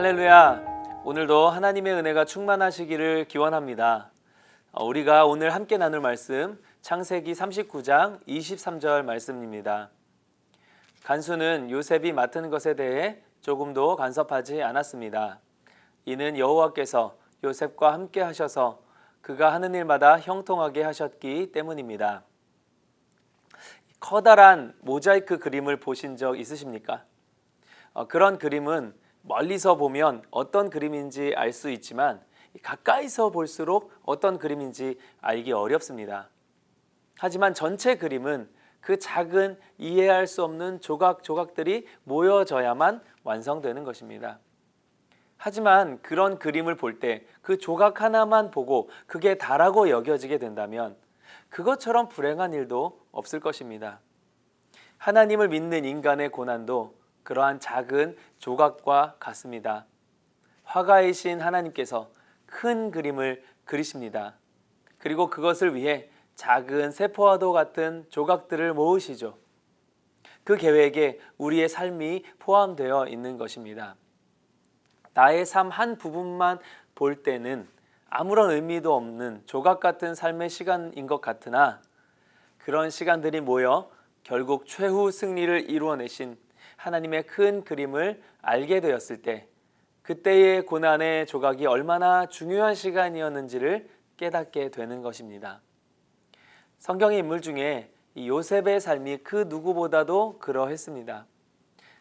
할렐루야! 오늘도 하나님의 은혜가 충만하시기를 기원합니다. 우리가 오늘 함께 나눌 말씀 창세기 39장 23절 말씀입니다. 간수는 요셉이 맡은 것에 대해 조금도 간섭하지 않았습니다. 이는 여호와께서 요셉과 함께 하셔서 그가 하는 일마다 형통하게 하셨기 때문입니다. 커다란 모자이크 그림을 보신 적 있으십니까? 그런 그림은 멀리서 보면 어떤 그림인지 알 수 있지만 가까이서 볼수록 어떤 그림인지 알기 어렵습니다. 하지만 전체 그림은 그 작은 이해할 수 없는 조각조각들이 모여져야만 완성되는 것입니다. 하지만 그런 그림을 볼 때 그 조각 하나만 보고 그게 다라고 여겨지게 된다면 그것처럼 불행한 일도 없을 것입니다. 하나님을 믿는 인간의 고난도 그러한 작은 조각과 같습니다. 화가이신 하나님께서 큰 그림을 그리십니다. 그리고 그것을 위해 작은 세포와도 같은 조각들을 모으시죠. 그 계획에 우리의 삶이 포함되어 있는 것입니다. 나의 삶 한 부분만 볼 때는 아무런 의미도 없는 조각 같은 삶의 시간인 것 같으나 그런 시간들이 모여 결국 최후 승리를 이루어내신 하나님의 큰 그림을 알게 되었을 때 그때의 고난의 조각이 얼마나 중요한 시간이었는지를 깨닫게 되는 것입니다. 성경의 인물 중에 이 요셉의 삶이 그 누구보다도 그러했습니다.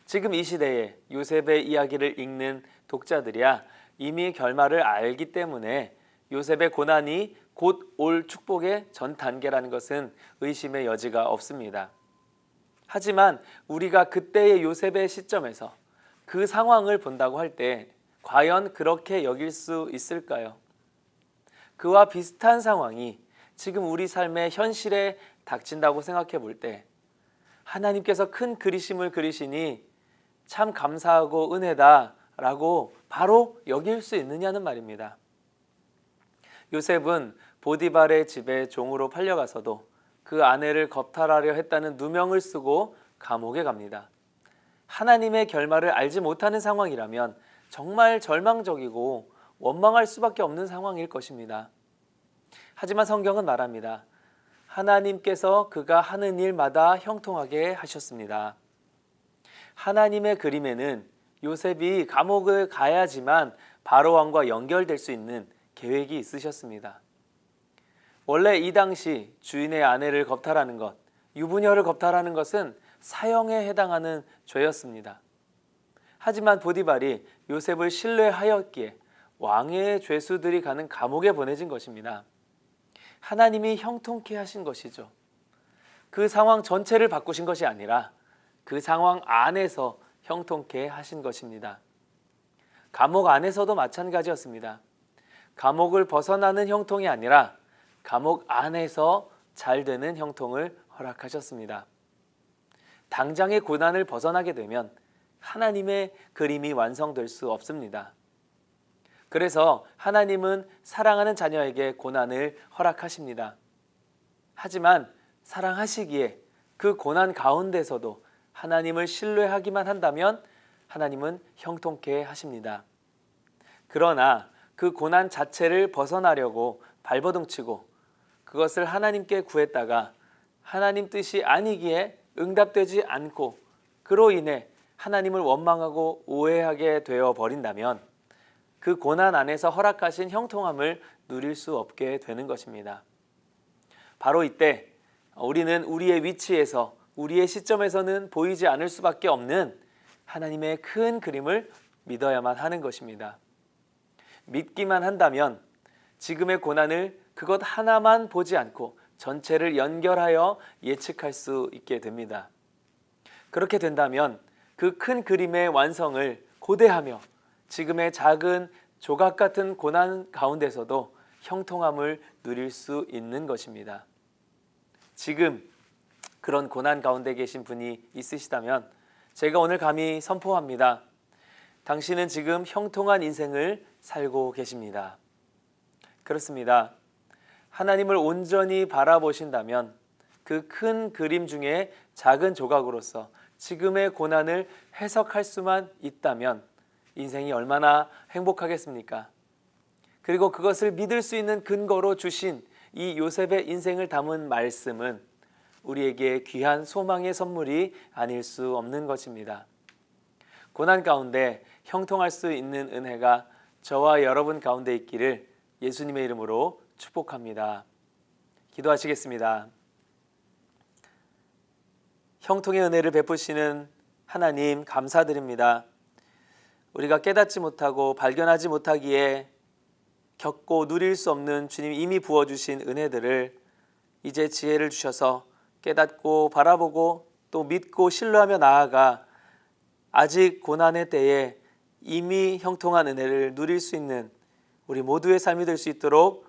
지금 이 시대에 요셉의 이야기를 읽는 독자들이야 이미 결말을 알기 때문에 요셉의 고난이 곧 올 축복의 전 단계라는 것은 의심의 여지가 없습니다. 하지만 우리가 그때의 요셉의 시점에서 그 상황을 본다고 할 때 과연 그렇게 여길 수 있을까요? 그와 비슷한 상황이 지금 우리 삶의 현실에 닥친다고 생각해 볼 때 하나님께서 큰 그리심을 그리시니 참 감사하고 은혜다라고 바로 여길 수 있느냐는 말입니다. 요셉은 보디발의 집에 종으로 팔려가서도 그 아내를 겁탈하려 했다는 누명을 쓰고 감옥에 갑니다. 하나님의 결말을 알지 못하는 상황이라면 정말 절망적이고 원망할 수밖에 없는 상황일 것입니다. 하지만 성경은 말합니다. 하나님께서 그가 하는 일마다 형통하게 하셨습니다. 하나님의 그림에는 요셉이 감옥을 가야지만 바로왕과 연결될 수 있는 계획이 있으셨습니다. 원래 이 당시 주인의 아내를 겁탈하는 것, 유부녀를 겁탈하는 것은 사형에 해당하는 죄였습니다. 하지만 보디발이 요셉을 신뢰하였기에 왕의 죄수들이 가는 감옥에 보내진 것입니다. 하나님이 형통케 하신 것이죠. 그 상황 전체를 바꾸신 것이 아니라 그 상황 안에서 형통케 하신 것입니다. 감옥 안에서도 마찬가지였습니다. 감옥을 벗어나는 형통이 아니라 감옥 안에서 잘 되는 형통을 허락하셨습니다. 당장의 고난을 벗어나게 되면 하나님의 그림이 완성될 수 없습니다. 그래서 하나님은 사랑하는 자녀에게 고난을 허락하십니다. 하지만 사랑하시기에 그 고난 가운데서도 하나님을 신뢰하기만 한다면 하나님은 형통케 하십니다. 그러나 그 고난 자체를 벗어나려고 발버둥치고 그것을 하나님께 구했다가 하나님 뜻이 아니기에 응답되지 않고 그로 인해 하나님을 원망하고 오해하게 되어 버린다면 그 고난 안에서 허락하신 형통함을 누릴 수 없게 되는 것입니다. 바로 이때 우리는 우리의 위치에서 우리의 시점에서는 보이지 않을 수밖에 없는 하나님의 큰 그림을 믿어야만 하는 것입니다. 믿기만 한다면 지금의 고난을 그것 하나만 보지 않고 전체를 연결하여 예측할 수 있게 됩니다. 그렇게 된다면 그 큰 그림의 완성을 고대하며 지금의 작은 조각 같은 고난 가운데서도 형통함을 누릴 수 있는 것입니다. 지금 그런 고난 가운데 계신 분이 있으시다면 제가 오늘 감히 선포합니다. 당신은 지금 형통한 인생을 살고 계십니다. 그렇습니다. 하나님을 온전히 바라보신다면 그 큰 그림 중에 작은 조각으로서 지금의 고난을 해석할 수만 있다면 인생이 얼마나 행복하겠습니까? 그리고 그것을 믿을 수 있는 근거로 주신 이 요셉의 인생을 담은 말씀은 우리에게 귀한 소망의 선물이 아닐 수 없는 것입니다. 고난 가운데 형통할 수 있는 은혜가 저와 여러분 가운데 있기를 예수님의 이름으로 축복합니다. 기도하시겠습니다. 형통의 은혜를 베푸시는 하나님 감사드립니다. 우리가 깨닫지 못하고 발견하지 못하기에 겪고 누릴 수 없는 주님이 이미 부어주신 은혜들을 이제 지혜를 주셔서 깨닫고 바라보고 또 믿고 신뢰하며 나아가 아직 고난의 때에 이미 형통한 은혜를 누릴 수 있는 우리 모두의 삶이 될 수 있도록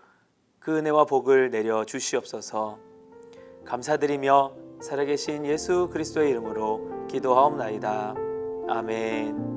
그 은혜와 복을 내려 주시옵소서. 감사드리며 살아계신 예수 그리스도의 이름으로 기도하옵나이다. 아멘.